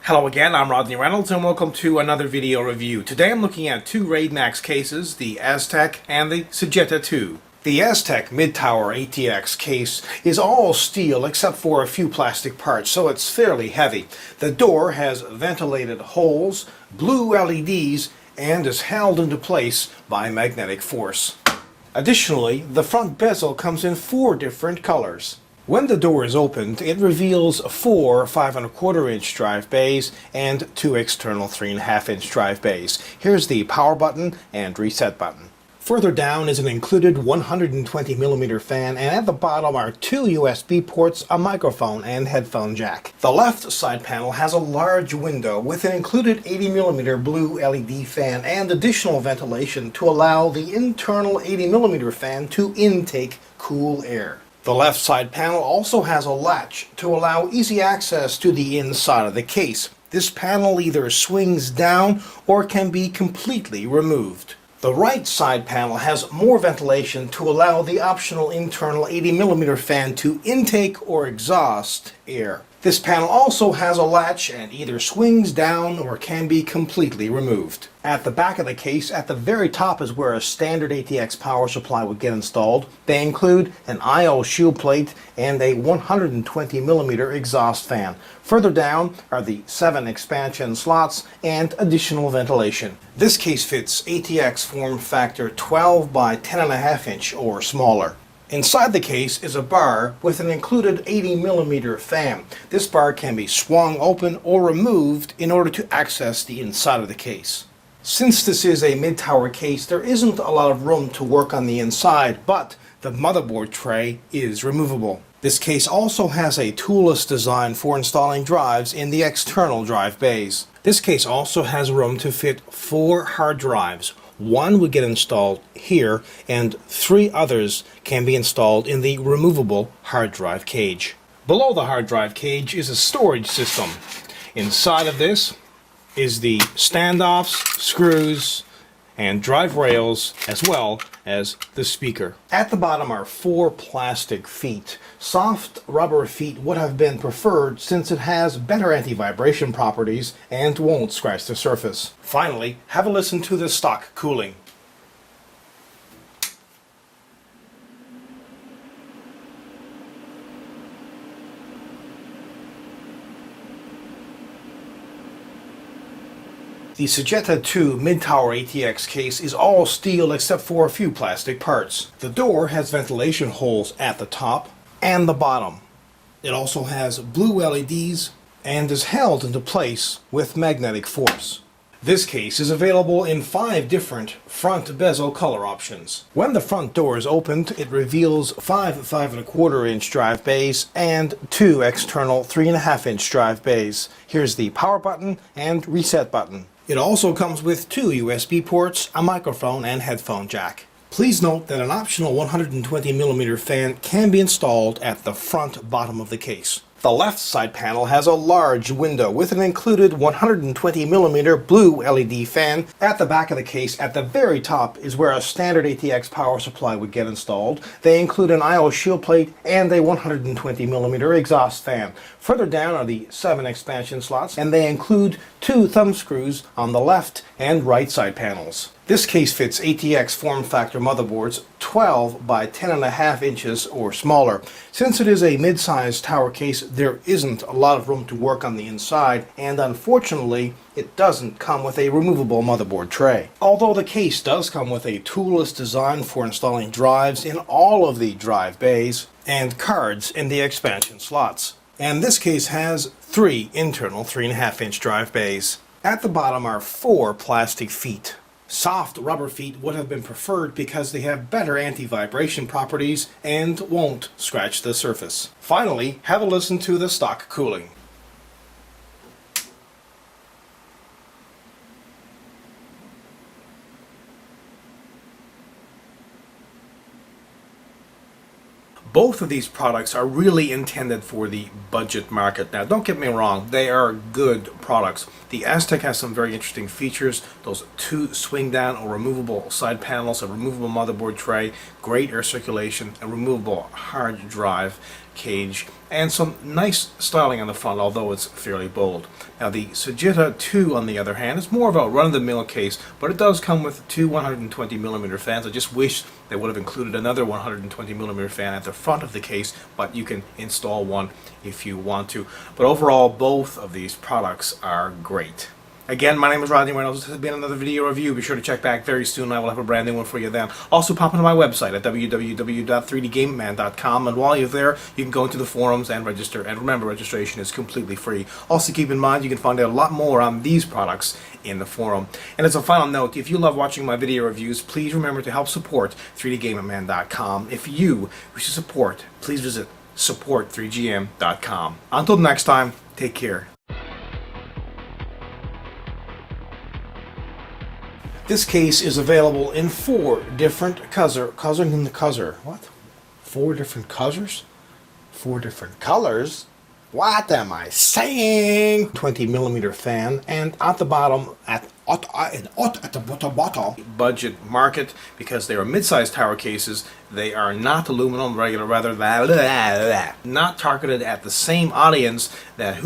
Hello again, I'm Rodney Reynolds and welcome to another video review. Today I'm looking at two Raidmax cases, the Aztec and the Sagitta 2. The Aztec mid-tower ATX case is all steel except for a few plastic parts, so it's fairly heavy. The door has ventilated holes, blue LEDs, and is held into place by magnetic force. Additionally, the front bezel comes in 4 different colors. When the door is opened, it reveals 4 5¼ inch drive bays and 2 external 3½ inch drive bays. Here's the power button and reset button. Further down is an included 120mm fan, and at the bottom are 2 USB ports, a microphone, and headphone jack. The left side panel has a large window with an included 80mm blue LED fan and additional ventilation to allow the internal 80mm fan to intake cool air. The left side panel also has a latch to allow easy access to the inside of the case. This panel either swings down or can be completely removed. The right side panel has more ventilation to allow the optional internal 80mm fan to intake or exhaust air. This panel also has a latch and either swings down or can be completely removed. At the back of the case, at the very top, is where a standard ATX power supply would get installed. They include an I/O shield plate and a 120mm exhaust fan. Further down are the 7 expansion slots and additional ventilation. This case fits ATX form factor 12 by 10½ inch or smaller. Inside the case is a bar with an included 80mm fan. This bar can be swung open or removed in order to access the inside of the case. Since this is a mid-tower case, there isn't a lot of room to work on the inside, but the motherboard tray is removable. This case also has a toolless design for installing drives in the external drive bays. This case also has room to fit 4 hard drives. 1 would get installed here, and 3 others can be installed in the removable hard drive cage. Below the hard drive cage is a storage system. Inside of this is the standoffs, screws, and drive rails, as well as the speaker. At the bottom are 4 plastic feet. Soft rubber feet would have been preferred since it has better anti-vibration properties and won't scratch the surface. Finally, have a listen to the stock cooling. The Sagitta 2 mid-tower ATX case is all steel except for a few plastic parts. The door has ventilation holes at the top and the bottom. It also has blue LEDs and is held into place with magnetic force. This case is available in 5 different front bezel color options. When the front door is opened, it reveals 5 5¼ inch drive bays and 2 external 3½ inch drive bays. Here's the power button and reset button. It also comes with 2 USB ports, a microphone, and headphone jack. Please note that an optional 120mm fan can be installed at the front bottom of the case. The left side panel has a large window with an included 120mm blue LED fan. At the back of the case, at the very top, is where a standard ATX power supply would get installed. They include an I/O shield plate and a 120mm exhaust fan. Further down are the 7 expansion slots, and they include 2 thumb screws on the left and right side panels. This case fits ATX form factor motherboards 12 by 10½ inches or smaller. Since it is a mid-sized tower case, there isn't a lot of room to work on the inside, and unfortunately, it doesn't come with a removable motherboard tray. Although the case does come with a toolless design for installing drives in all of the drive bays and cards in the expansion slots. And this case has 3 internal 3½ inch drive bays. At the bottom are 4 plastic feet. Soft rubber feet would have been preferred because they have better anti-vibration properties and won't scratch the surface. Finally, have a listen to the stock cooling. Both of these products are really intended for the budget market. Now, don't get me wrong, they are good products. The Aztec has some very interesting features. Those two swing down or removable side panels, a removable motherboard tray, great air circulation, a removable hard drive cage, and some nice styling on the front, although it's fairly bold. Now, the Sagitta 2, on the other hand, is more of a run-of-the-mill case, but it does come with two 120mm fans. I just wish they would have included another 120mm fan at the front of the case, but you can install one if you want to. But overall, both of these products are great. Again, my name is Rodney Reynolds. This has been another video review. Be sure to check back very soon. I will have a brand new one for you then. Also, pop into my website at www.3dgameman.com, and while you're there, you can go into the forums and register. And remember, registration is completely free. Also, keep in mind, you can find out a lot more on these products in the forum. And as a final note, if you love watching my video reviews, please remember to help support 3dgameman.com. If you wish to support, please visit support3gm.com. Until next time, take care. This case is available in 4 different what? 4 different colors? 4 different colors? What am I saying? 20mm fan, and at the bottom, at the bottom, budget market, because they are mid-sized tower cases. They are not aluminum, regular, rather not targeted at the same audience that